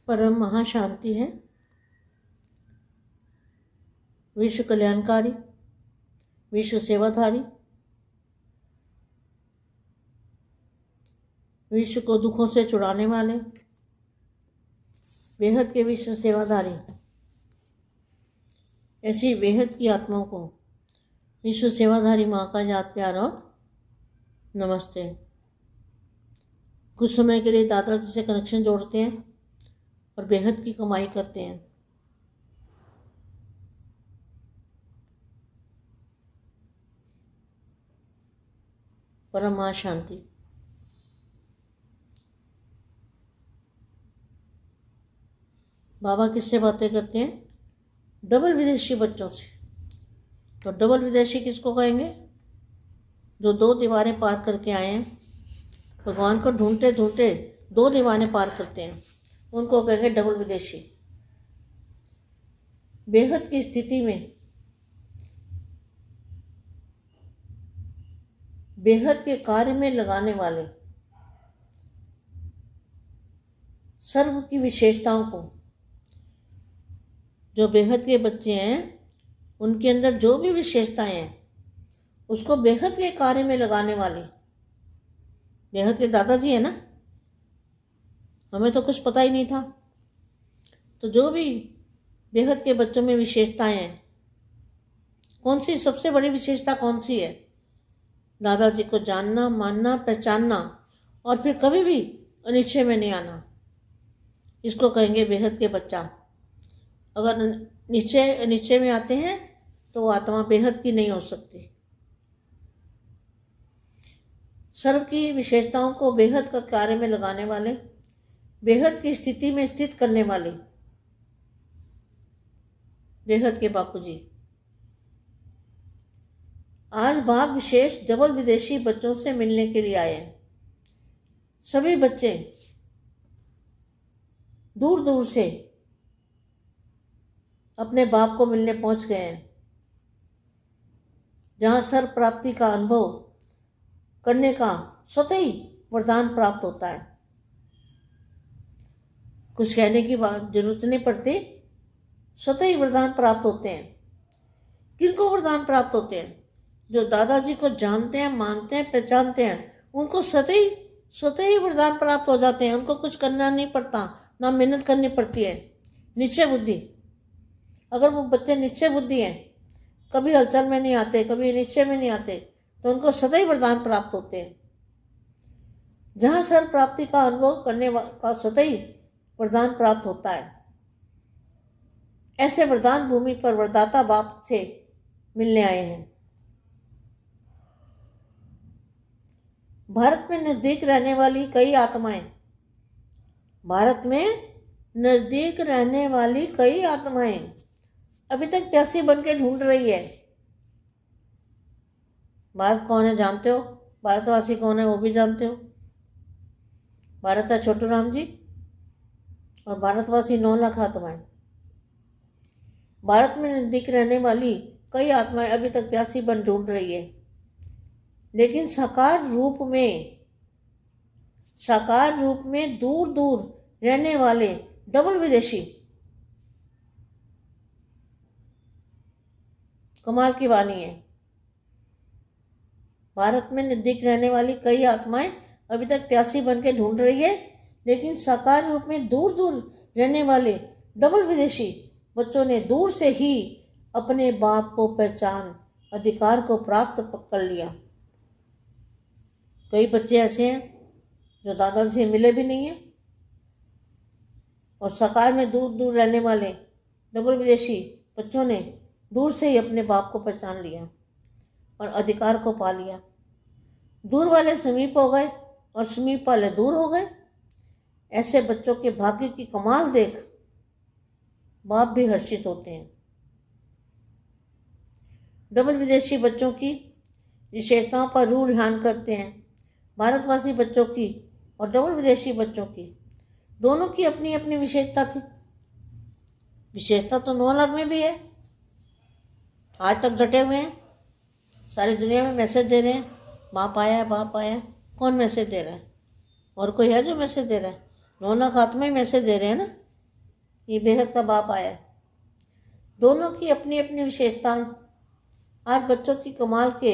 परम महाशांति है, विश्व कल्याणकारी, विश्व सेवाधारी, विश्व को दुखों से छुड़ाने वाले, बेहद के विश्व सेवाधारी, ऐसी बेहद की आत्माओं को विश्व सेवाधारी माँ का याद प्यार और नमस्ते। कुछ समय के लिए दादाजी से कनेक्शन जोड़ते हैं और बेहद की कमाई करते हैं। परम शांति। बाबा किससे बातें करते हैं? डबल विदेशी बच्चों से। तो डबल विदेशी किसको कहेंगे? जो 2 दीवारें पार करके आए हैं, भगवान को ढूंढते ढूंढते 2 दीवारें पार करते हैं, उनको कहेंगे डबल विदेशी। बेहद की स्थिति में बेहद के कार्य में लगाने वाले, सर्व की विशेषताओं को, जो बेहद के बच्चे हैं उनके अंदर जो भी विशेषताएं हैं उसको बेहद के कार्य में लगाने वाले बेहद के दादाजी है ना। हमें तो कुछ पता ही नहीं था। तो जो भी बेहद के बच्चों में विशेषताएं हैं, कौन सी सबसे बड़ी विशेषता कौन सी है? दादाजी को जानना, मानना, पहचानना और फिर कभी भी अनिश्चय में नहीं आना, इसको कहेंगे बेहद के बच्चा। अगर निश्चय में आते हैं तो वो आत्मा बेहद की नहीं हो सकती। सर्व की विशेषताओं को बेहद का कार्य में लगाने वाले, बेहद की स्थिति में स्थित करने वाले बेहद के बापूजी। आज बाप विशेष डबल विदेशी बच्चों से मिलने के लिए आए हैं। सभी बच्चे दूर दूर से अपने बाप को मिलने पहुंच गए हैं, जहां सर्व प्राप्ति का अनुभव करने का स्वतः ही वरदान प्राप्त होता है। कुछ कहने की जरूरत नहीं पड़ती, स्वतः ही वरदान प्राप्त होते हैं। किनको वरदान प्राप्त होते हैं? जो दादाजी को जानते हैं, मानते हैं, पहचानते हैं, उनको स्वतः ही वरदान प्राप्त हो जाते हैं। उनको कुछ करना नहीं पड़ता, ना मेहनत करनी पड़ती है। निश्चय बुद्धि। अगर वो बच्चे निश्चय बुद्धि हैं, कभी हलचल में नहीं आते, कभी निश्चय में नहीं आते, तो उनको सदा ही वरदान प्राप्त होते हैं। जहाँ सर्व प्राप्ति का अनुभव करने का स्वतः ही वरदान प्राप्त होता है, ऐसे वरदान भूमि पर वरदाता बाप से मिलने आए हैं। भारत में नजदीक रहने वाली कई आत्माएं, भारत में नजदीक रहने वाली कई आत्माएं अभी तक प्यासी बन के ढूंढ रही है। भारत कौन है जानते हो? भारतवासी कौन है वो भी जानते हो? भारत है छोटू राम जी और भारतवासी 9 लाख आत्माएं। भारत में नजदीक रहने वाली कई आत्माएं अभी तक प्यासी बन ढूंढ रही है, लेकिन साकार रूप में दूर दूर रहने वाले डबल विदेशी, कमाल की वाणी है। भारत में नजदीक रहने वाली कई आत्माएं अभी तक प्यासी बन के ढूंढ रही है, लेकिन साकार रूप में दूर दूर रहने वाले डबल विदेशी बच्चों ने दूर से ही अपने बाप को पहचान, अधिकार को प्राप्त कर लिया। कई बच्चे ऐसे हैं जो दादा से मिले भी नहीं है और साकार में दूर दूर रहने वाले डबल विदेशी बच्चों ने दूर से ही अपने बाप को पहचान लिया और अधिकार को पा लिया। दूर वाले समीप हो गए और समीप वाले दूर हो गए। ऐसे बच्चों के भाग्य की कमाल देख बाप भी हर्षित होते हैं। डबल विदेशी बच्चों की विशेषताओं पर रूढ़ ध्यान करते हैं। भारतवासी बच्चों की और डबल विदेशी बच्चों की दोनों की अपनी अपनी विशेषता थी। विशेषता तो 9 लाख में भी है। आज तक डटे हुए हैं, सारी दुनिया में मैसेज दे रहे हैं, बाप आया है, बाप आया है। कौन मैसेज दे रहा है? और कोई है जो मैसेज दे रहा है? 9 लाख आत्मा ही मैसेज दे रहे हैं ना ये बेहद का बाप आया। दोनों की अपनी अपनी विशेषताएं। आज बच्चों की कमाल के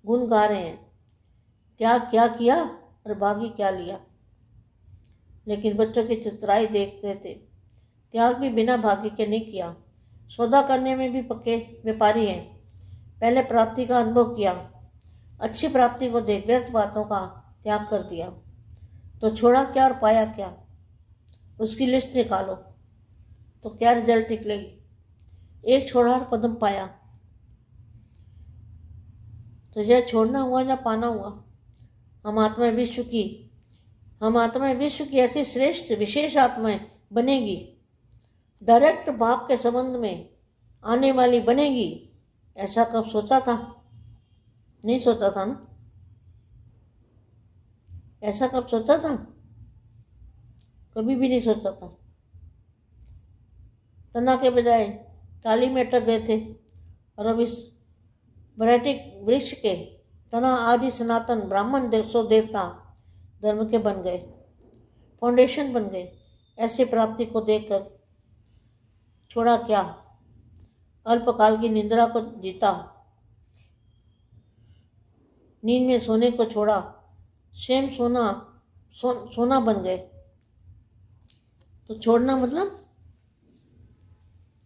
गुण गा रहे हैं, त्याग क्या किया और बागी क्या लिया। लेकिन बच्चों की चित्राई देख रहे थे, त्याग भी बिना भाग्य के नहीं किया। सौदा करने में भी पक्के व्यापारी हैं। पहले प्राप्ति का अनुभव किया, अच्छी प्राप्ति को देख व्यर्थ बातों का त्याग कर दिया। तो छोड़ा क्या और पाया क्या, उसकी लिस्ट निकालो तो क्या रिजल्ट निकलेगी। एक छोड़ा और पद्म पाया। तो यह छोड़ना हुआ या पाना हुआ। हम आत्मा विश्व की ऐसी श्रेष्ठ विशेष आत्माएं बनेगी, डायरेक्ट बाप के संबंध में आने वाली बनेगी। ऐसा कब सोचा था? नहीं सोचा था ना। ऐसा कब सोचा था? कभी भी नहीं सोचा था। तना के बजाय टाली में अटक गए थे और अब इस वैराटिक वृक्ष के तना आदि सनातन ब्राह्मण देवसो देवता धर्म के बन गए, फाउंडेशन बन गए। ऐसी प्राप्ति को देखकर छोड़ा क्या, अल्पकाल की निंद्रा को जीता, नींद में सोने को छोड़ा, स्वयं सोना बन गए। तो छोड़ना मतलब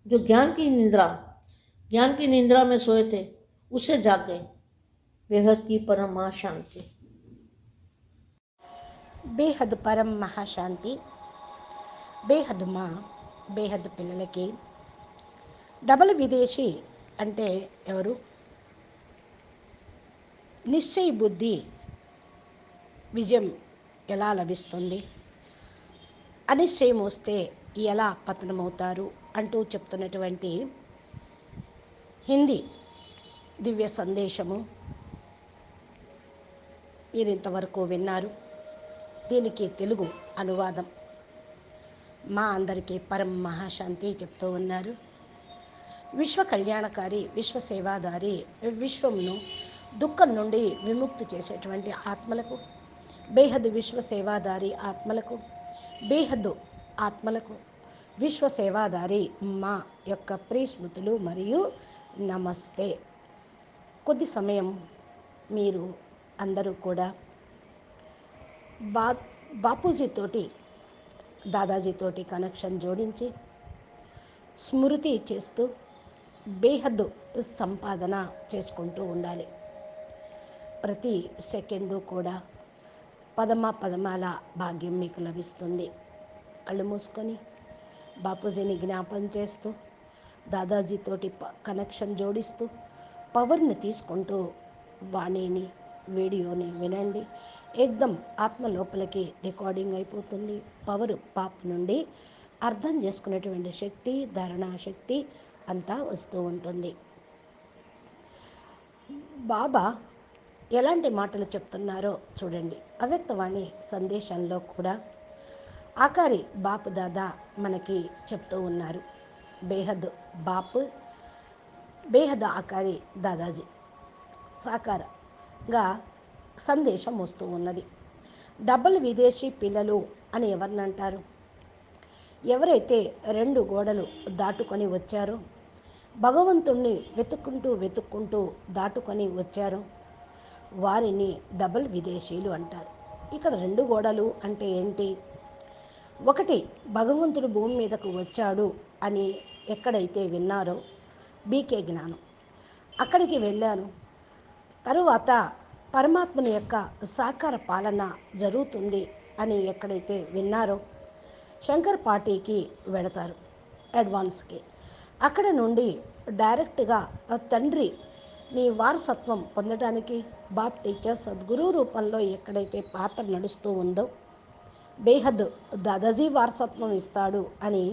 जो ज्ञान की निंद्रा में सोए थे उससे जाग गए। बेहद की परम महाशांति। బేహద్ పరం మహాశాంతి. బేహద్ మా బేహద్ పిల్లలకి డబల్ విదేశీ అంటే ఎవరు? నిశ్చయ బుద్ధి విజయం ఎలా లభిస్తుంది, అనిశ్చయం వస్తే ఎలా పతనమవుతారు అంటూ చెప్తున్నటువంటి హిందీ దివ్య సందేశము మీరు ఇంతవరకు విన్నారు. దీనికి తెలుగు అనువాదం మా అందరికీ పరం మహాశాంతి చెప్తూ ఉన్నారు. విశ్వ కళ్యాణకారి, విశ్వ సేవాదారి, విశ్వమును దుఃఖం నుండి విముక్తి చేసేటువంటి ఆత్మలకు, బేహద్ విశ్వ సేవాదారి ఆత్మలకు, బేహద్ ఆత్మలకు విశ్వ సేవాదారి మా యొక్క ప్రియస్మృతులు మరియు నమస్తే. కొద్ది సమయం మీరు అందరూ కూడా బాపూజీతోటి, దాదాజీతోటి కనెక్షన్ జోడించి స్మృతి చేస్తూ బేహద్ సంపాదన చేసుకుంటూ ఉండాలి. ప్రతి సెకండు కూడా పదమాల భాగ్యం మీకు లభిస్తుంది. కళ్ళు మూసుకొని బాపూజీని జ్ఞాపం చేస్తూ, దాదాజీతోటి కనెక్షన్ జోడిస్తూ పవర్ని తీసుకుంటూ వాణిని, వీడియోని వినండి. ఏకదం ఆత్మ లోపలికి రికార్డింగ్ అయిపోతుంది. పవర్ పాప్ నుండి అర్థం చేసుకునేటువంటి శక్తి, ధారణా శక్తి అంతా వస్తూ ఉంటుంది. బాబా ఎలాంటి మాటలు చెప్తున్నారో చూడండి. అవ్యక్తవాణి సందేశంలో కూడా ఆకారి బాప్ దాదా మనకి చెప్తూ ఉన్నారు. బేహద్ బాప్, బేహద్ ఆకారి దాదాజీ సాకారంగా సందేశం వస్తూ ఉన్నది. డబుల్ విదేశీ పిల్లలు అని ఎవరిని అంటారు? ఎవరైతే 2 గోడలు దాటుకొని వచ్చారో, భగవంతుణ్ణి వెతుక్కుంటూ దాటుకొని వచ్చారో వారిని డబుల్ విదేశీలు అంటారు. ఇక్కడ 2 గోడలు అంటే ఏంటి? ఒకటి, భగవంతుడు భూమి మీదకు వచ్చాడు అని ఎక్కడైతే విన్నారో బీకే జ్ఞానం, అక్కడికి వెళ్ళాను. తరువాత పరమాత్మని యొక్క సాకార పాలన జరుగుతుంది అని ఎక్కడైతే విన్నారో శంకర్ పార్టీకి వెళతారు, అడ్వాన్స్కి. అక్కడ నుండి డైరెక్ట్గా తండ్రి నీ వారసత్వం పొందడానికి బాప్ టీచర్ సద్గురు రూపంలో ఎక్కడైతే పాత్ర నడుస్తూ ఉందో బేహద్ దాదాజీ వారసత్వం ఇస్తాడు అని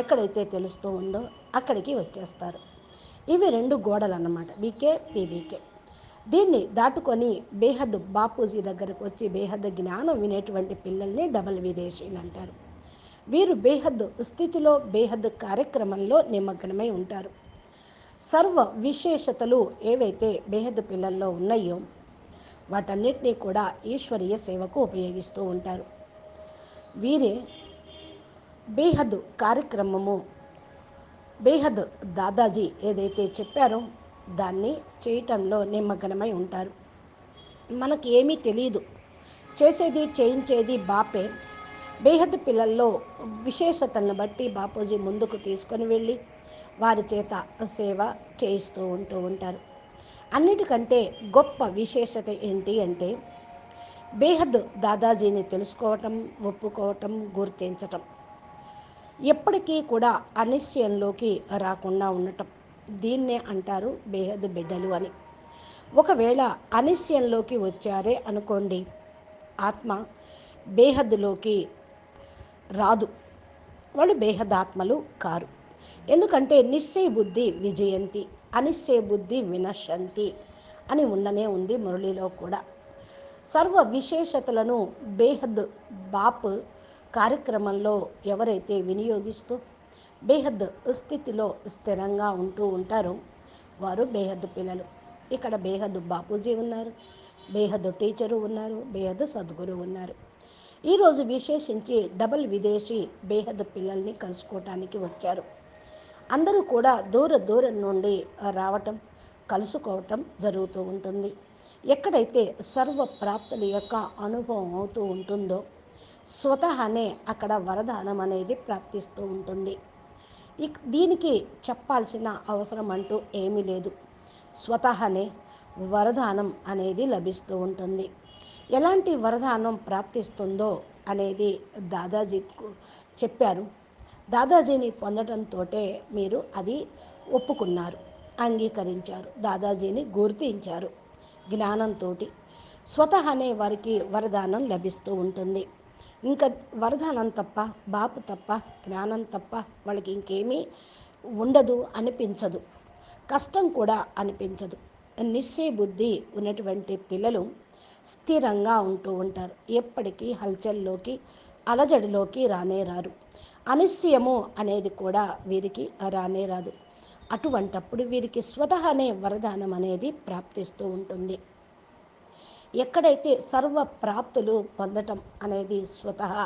ఎక్కడైతే తెలుస్తూ ఉందో అక్కడికి వచ్చేస్తారు. ఇవి 2 గోడలు అన్నమాట, బీకే పీబీకే. దీన్ని దాటుకొని బేహద్ బాపూజీ దగ్గరకు వచ్చి బేహద్ జ్ఞానం వినేటువంటి పిల్లల్ని డబల్ విదేశీలు అంటారు. వీరు బేహద్ స్థితిలో, బేహద్ కార్యక్రమంలో నిమగ్నమై ఉంటారు. సర్వ విశేషతలు ఏవైతే బేహద్ పిల్లల్లో ఉన్నాయో వాటన్నిటినీ కూడా ఈశ్వరీయ సేవకు ఉపయోగిస్తూ ఉంటారు. వీరే బేహద్ కార్యక్రమము, బేహద్ దాదాజీ ఏదైతే చెప్పారో దాన్ని చేయటంలో నిమగ్నమై ఉంటారు. మనకి ఏమీ తెలియదు, చేసేది చేయించేది బాపే. బేహద్ పిల్లల్లో విశేషతలను బట్టి బాపూజీ ముందుకు తీసుకొని వెళ్ళి వారి చేత సేవ ఉంటూ ఉంటారు. అన్నిటికంటే గొప్ప విశేషత ఏంటి అంటే బేహద్ దాదాజీని తెలుసుకోవటం, ఒప్పుకోవటం, గుర్తించటం, ఎప్పటికీ కూడా అనిశ్చయంలోకి రాకుండా ఉండటం. దీన్నే అంటారు బేహద్ బిడ్డలు అని. ఒకవేళ అనిశ్చయంలోకి వచ్చారే అనుకోండి, ఆత్మ బేహద్దులోకి రాదు, వాళ్ళు బేహద్ ఆత్మలు కారు. ఎందుకంటే నిశ్చయ బుద్ధి విజయంతి, అనిశ్చయ బుద్ధి వినశంతి అని ఉండనే ఉంది మురళిలో కూడా. సర్వ విశేషతలను బేహద్ బాప్ కార్యక్రమంలో ఎవరైతే వినియోగిస్తూ బేహద్ స్థితిలో స్థిరంగా ఉంటూ ఉంటారో వారు బేహద్ పిల్లలు. ఇక్కడ బేహద్ బాపూజీ ఉన్నారు, బేహద్ టీచరు ఉన్నారు, బేహద్ సద్గురు ఉన్నారు. ఈరోజు విశేషించి డబల్ విదేశీ బేహద్ పిల్లల్ని కలుసుకోవటానికి వచ్చారు. అందరూ కూడా దూరం నుండి రావటం, కలుసుకోవటం జరుగుతూ ఉంటుంది. ఎక్కడైతే సర్వ ప్రాప్తుల యొక్క అనుభవం అవుతూ ఉంటుందో స్వతహానే అక్కడ వరదానం అనేది ప్రాప్తిస్తూ ఉంటుంది. దీనికి చెప్పాల్సిన అవసరం అంటూ ఏమీ లేదు. స్వతహానే వరదానం అనేది లభిస్తూ ఉంటుంది. ఎలాంటి వరదానం ప్రాప్తిస్తుందో అనేది దాదాజీకు చెప్పారు. దాదాజీని పొందడంతో మీరు అది ఒప్పుకున్నారు, అంగీకరించారు, దాదాజీని గుర్తించారు. జ్ఞానంతో స్వతహానే వారికి వరదానం లభిస్తూ ఉంటుంది. ఇంకా వరదానం తప్ప, బాపు తప్ప, జ్ఞానం తప్ప వాళ్ళకి ఇంకేమీ ఉండదు, అనిపించదు, కష్టం కూడా అనిపించదు. నిశ్చయ బుద్ధి ఉన్నటువంటి పిల్లలు స్థిరంగా ఉంటూ ఉంటారు. ఎప్పటికీ హల్చల్లోకి, అలజడిలోకి రానే రారు. అనిశ్చయము అనేది కూడా వీరికి రానే రాదు. అటువంటప్పుడు వీరికి స్వతహానే వరదానం అనేది ప్రాప్తిస్తూ ఉంటుంది. ఎక్కడైతే సర్వ ప్రాప్తులు పొందటం అనేది స్వతహా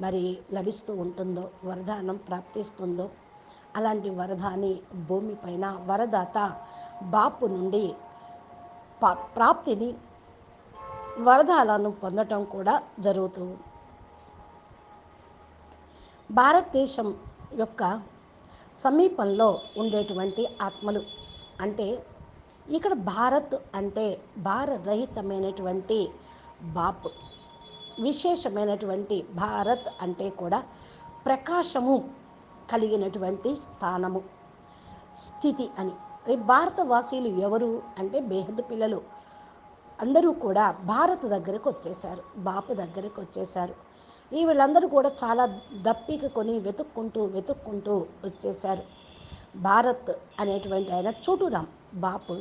మరి లభిస్తూ ఉంటుందో, వరదానం ప్రాప్తిస్తుందో, అలాంటి వరదాని భూమిపైన వరదాత బాపు నుండి ప్రాప్తిని, వరదాలను పొందటం కూడా జరుగుతుంది. భారతదేశం యొక్క సమీపంలో ఉండేటువంటి ఆత్మలు అంటే ఇక్కడ భారత్ అంటే భారరహితమైనటువంటి బాప్, విశేషమైనటువంటి భారత్ అంటే కూడా ప్రకాశము కలిగినటువంటి స్థానము, స్థితి అని. ఈ భారతవాసీలు ఎవరు అంటే బేహద్ పిల్లలు అందరూ కూడా భారత్ దగ్గరకు వచ్చేసారు, బాపు దగ్గరకు వచ్చేసారు. వీళ్ళందరూ కూడా చాలా దప్పిక కొని వెతుక్కుంటూ వచ్చేసారు. భారత్ అనేటువంటి ఆయన చోటురామ్ బాపు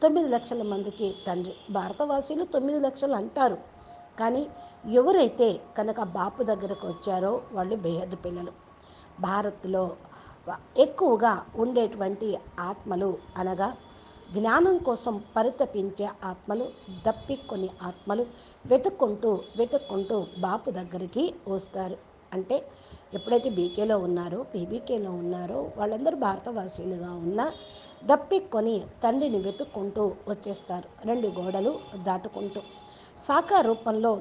9 లక్షల మందికి తండ్రి. భారతవాసీలు 9 లక్షలు అంటారు, కానీ ఎవరైతే కనుక బాపు దగ్గరకు వచ్చారో వాళ్ళు బేహద్ పిల్లలు. భారత్లో ఎక్కువగా ఉండేటువంటి ఆత్మలు అనగా జ్ఞానం కోసం పరితపించే ఆత్మలు, దప్పికొని ఆత్మలు వెతుక్కుంటూ బాపు దగ్గరికి వస్తారు. అంటే ఎప్పుడైతే బీకేలో ఉన్నారో, పీబీకేలో ఉన్నారో వాళ్ళందరూ భారతవాసీలుగా ఉన్న దప్పికొని తండ్రిని వెతుక్కుంటూ వచ్చేస్తారు, 2 గోడలు దాటుకుంటూ. సాకార రూపంలో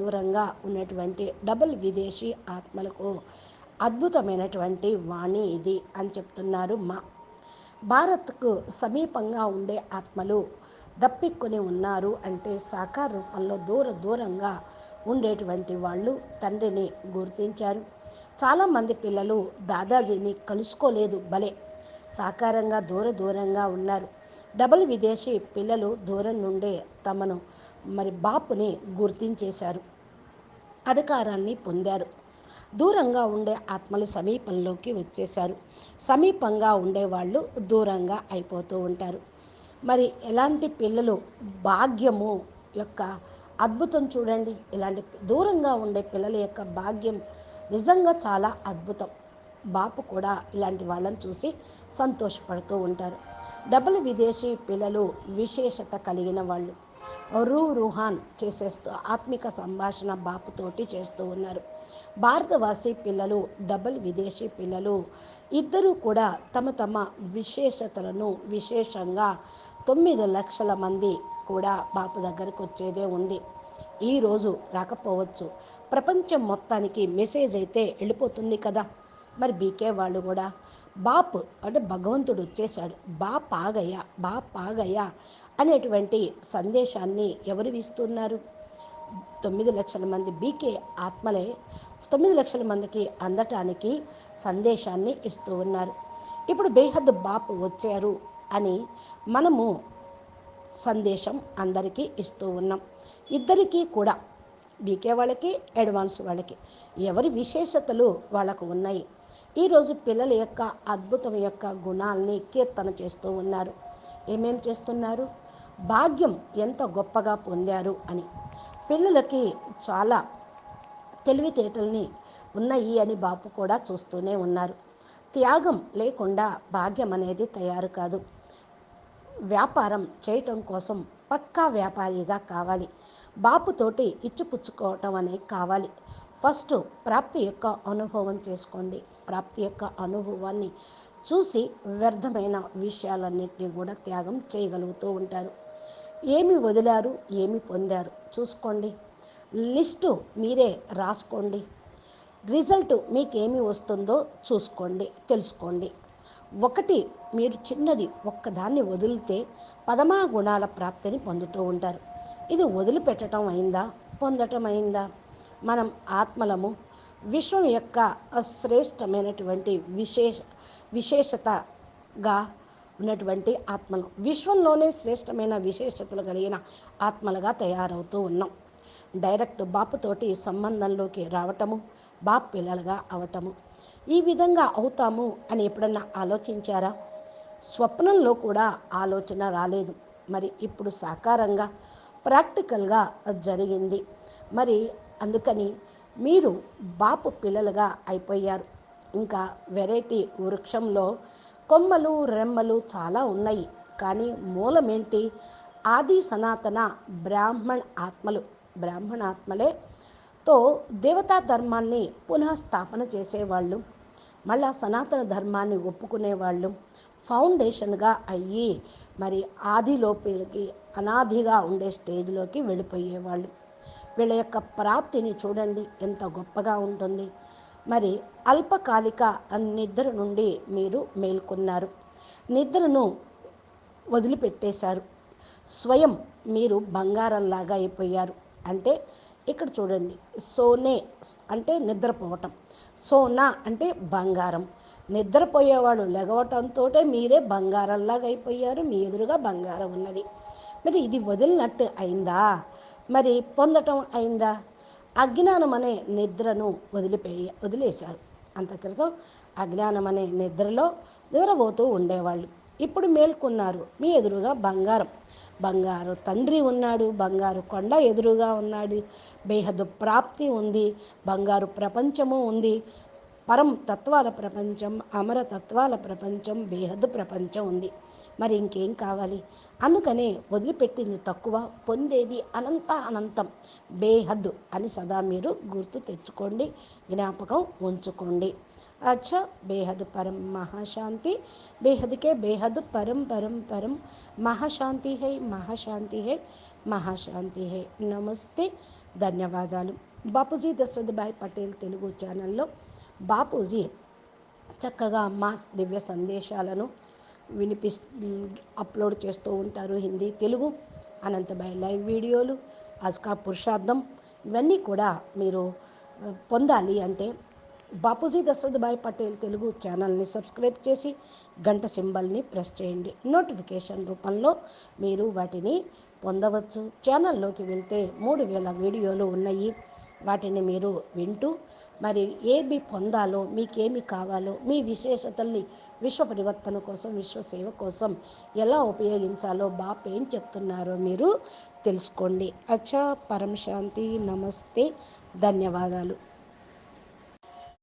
దూరంగా ఉన్నటువంటి డబుల్ విదేశీ ఆత్మలకు అద్భుతమైనటువంటి వాణి ఇది అని చెప్తున్నారు మా. భారత్కు సమీపంగా ఉండే ఆత్మలు దప్పికొని ఉన్నారు అంటే సాకార రూపంలో దూరంగా ఉండేటువంటి వాళ్ళు తండ్రిని గుర్తించారు. చాలామంది పిల్లలు దాదాజీని కలుసుకోలేదు, భలే సాకారంగా దూరంగా ఉన్నారు. డబుల్ విదేశీ పిల్లలు దూరం నుండే తమను మరి బాపుని గుర్తించేశారు, అధికారాన్ని పొందారు. దూరంగా ఉండే ఆత్మలు సమీపంలోకి వచ్చేశారు, సమీపంగా ఉండేవాళ్ళు దూరంగా అయిపోతూ ఉంటారు. మరి ఎలాంటి పిల్లలు, భాగ్యము యొక్క అద్భుతం చూడండి. ఇలాంటి దూరంగా ఉండే పిల్లల యొక్క భాగ్యం నిజంగా చాలా అద్భుతం. బాపు కూడా ఇలాంటి వాళ్ళని చూసి సంతోషపడుతూ ఉంటారు. డబుల్ విదేశీ పిల్లలు విశేషత కలిగిన వాళ్ళు. రూహాన్ చేసేస్తూ ఆత్మిక సంభాషణ బాపుతోటి చేస్తూ ఉన్నారు. భారతవాసి పిల్లలు, డబుల్ విదేశీ పిల్లలు ఇద్దరూ కూడా తమ తమ విశేషతలను విశేషంగా 9 లక్షల మంది కూడా బాపు దగ్గరకు వచ్చేదే ఉంది. ఈరోజు రాకపోవచ్చు, ప్రపంచం మొత్తానికి మెసేజ్ అయితే వెళ్ళిపోతుంది కదా. మరి బీకే వాళ్ళు కూడా బాప్ అంటే భగవంతుడు వచ్చేసాడు, బాప్ ఆగయ్యా అనేటువంటి సందేశాన్ని ఎవరు ఇస్తున్నారు? 9 లక్షల మంది బీకే ఆత్మలే 9 లక్షల మందికి అందటానికి సందేశాన్ని ఇస్తూ ఉన్నారు. ఇప్పుడు బేహద్ బాపు వచ్చారు అని మనము సందేశం అందరికీ ఇస్తూ ఉన్నాం. ఇద్దరికీ కూడా, బీకే వాళ్ళకి, అడ్వాన్స్ వాళ్ళకి ఎవరి విశేషతలు వాళ్ళకు ఉన్నాయి. ఈరోజు పిల్లల యొక్క అద్భుతం యొక్క గుణాలని కీర్తన చేస్తూ ఉన్నారు. ఏమేం చేస్తున్నారు? భాగ్యం ఎంత గొప్పగా పొందారు అని. పిల్లలకి చాలా తెలివితేటల్ని ఉన్నాయి అని బాపు కూడా చూస్తూనే ఉన్నారు. త్యాగం లేకుండా భాగ్యం అనేది తయారు కాదు. వ్యాపారం చేయటం కోసం పక్కా వ్యాపారిగా కావాలి. బాపుతోటి ఇచ్చిపుచ్చుకోవటం అనేది కావాలి. ఫస్ట్ ప్రాప్తి యొక్క అనుభవం చేసుకోండి. ప్రాప్తి యొక్క అనుభవాన్ని చూసి వ్యర్థమైన విషయాలన్నింటినీ కూడా త్యాగం చేయగలుగుతూ ఉంటారు. ఏమి వదిలారు, ఏమి పొందారు చూసుకోండి. లిస్టు మీరే రాసుకోండి. రిజల్ట్ మీకేమి వస్తుందో చూసుకోండి, తెలుసుకోండి. ఒకటి మీరు చిన్నది ఒక్కదాన్ని వదిలితే 10 గుణాల ప్రాప్తిని పొందుతూ ఉంటారు. ఇది వదిలిపెట్టడం అయిందా, పొందటం అయిందా? మనం ఆత్మలము, విశ్వం యొక్క శ్రేష్టమైనటువంటి విశేషతగా ఉన్నటువంటి ఆత్మలు, విశ్వంలోనే శ్రేష్టమైన విశేషతలు కలిగిన ఆత్మలుగా తయారవుతూ ఉన్నాం. డైరెక్ట్ బాపుతోటి సంబంధంలోకి రావటము, బాప్ పిల్లలుగా అవటము. ఈ విధంగా అవుతాము అని ఎప్పుడన్నా ఆలోచించారా? స్వప్నంలో కూడా ఆలోచన రాలేదు. మరి ఇప్పుడు సాకారంగా ప్రాక్టికల్గా జరిగింది. మరి అందుకని మీరు బాపు పిల్లలుగా అయిపోయారు. ఇంకా వెరైటీ వృక్షంలో కొమ్మలు రెమ్మలు చాలా ఉన్నాయి, కానీ మూలమేంటి? ఆది సనాతన బ్రాహ్మణ ఆత్మలతో దేవతా ధర్మాన్ని పునఃస్థాపన చేసేవాళ్ళు, మళ్ళా సనాతన ధర్మాన్ని ఒప్పుకునేవాళ్ళు, ఫౌండేషన్గా అయ్యి మరి ఆదిలోకి అనాదిగా ఉండే స్టేజ్లోకి వెళ్ళిపోయేవాళ్ళు. వీళ్ళ యొక్క ప్రాప్తిని చూడండి ఎంత గొప్పగా ఉంటుంది. మరి అల్పకాలిక నిద్ర నుండి మీరు మేల్కొన్నారు, నిద్రను వదిలిపెట్టేశారు. స్వయం మీరు బంగారంలాగా అయిపోయారు. అంటే ఇక్కడ చూడండి, సోనే అంటే నిద్రపోవటం, సోనా అంటే బంగారం. నిద్రపోయేవాడు లెగవటంతో మీరే బంగారంలాగా అయిపోయారు, మీ ఎదురుగా బంగారం ఉన్నది. మరి ఇది వదిలినట్టు అయిందా? మరి పొందటం అయిందా? అజ్ఞానం అనే నిద్రను వదిలేశారు. అంత క్రితం అజ్ఞానం అనే నిద్రలో నిద్రపోతూ ఉండేవాళ్ళు. ఇప్పుడు మేల్కొన్నారు, మీ ఎదురుగా బంగారు తండ్రి ఉన్నాడు, బంగారు కొండ ఎదురుగా ఉన్నాడు, బేహద్దు ప్రాప్తి ఉంది, బంగారు ప్రపంచము ఉంది. పరం తత్వాల ప్రపంచం, అమర తత్వాల ప్రపంచం, బేహద్దు ప్రపంచం ఉంది. మరి ఇంకేం కావాలి? అందుకనే వదిలిపెట్టింది తక్కువ, పొందేది అనంతం, బేహద్దు అని సదా మీరు గుర్తు తెచ్చుకోండి, జ్ఞాపకం ఉంచుకోండి. अच्छा, बेहद परम महाशांति, बेहद के बेहद परम परम परम महाशांति है, महाशांति है, महाशांति है. నమస్తే, ధన్యవాదాలు. బాపూజీ దశరథ్ భాయ్ పటేల్ తెలుగు ఛానల్లో బాపూజీ చక్కగా మాస్ దివ్య సందేశాలను అప్లోడ్ చేస్తూ ఉంటారు. హిందీ, తెలుగు, అనంతభాయ్ లైవ్ వీడియోలు, అజ్కా పురుషార్థం, ఇవన్నీ కూడా మీరు పొందాలి అంటే బాపూజీ దశరథ్ భాయ్ పటేల్ తెలుగు ఛానల్ని సబ్స్క్రైబ్ చేసి గంట సింబల్ని ప్రెస్ చేయండి. నోటిఫికేషన్ రూపంలో మీరు వాటిని పొందవచ్చు. ఛానల్లోకి వెళ్తే 3000 వీడియోలు ఉన్నాయి. వాటిని మీరు వింటూ మరి ఏమి పొందాలో, మీకేమి కావాలో, మీ విశేషతల్ని విశ్వ పరివర్తన కోసం, విశ్వసేవ కోసం ఎలా ఉపయోగించాలో బాప్ ఏం చెప్తున్నారో మీరు తెలుసుకోండి. అచ్చా, పరం శాంతి, నమస్తే, ధన్యవాదాలు.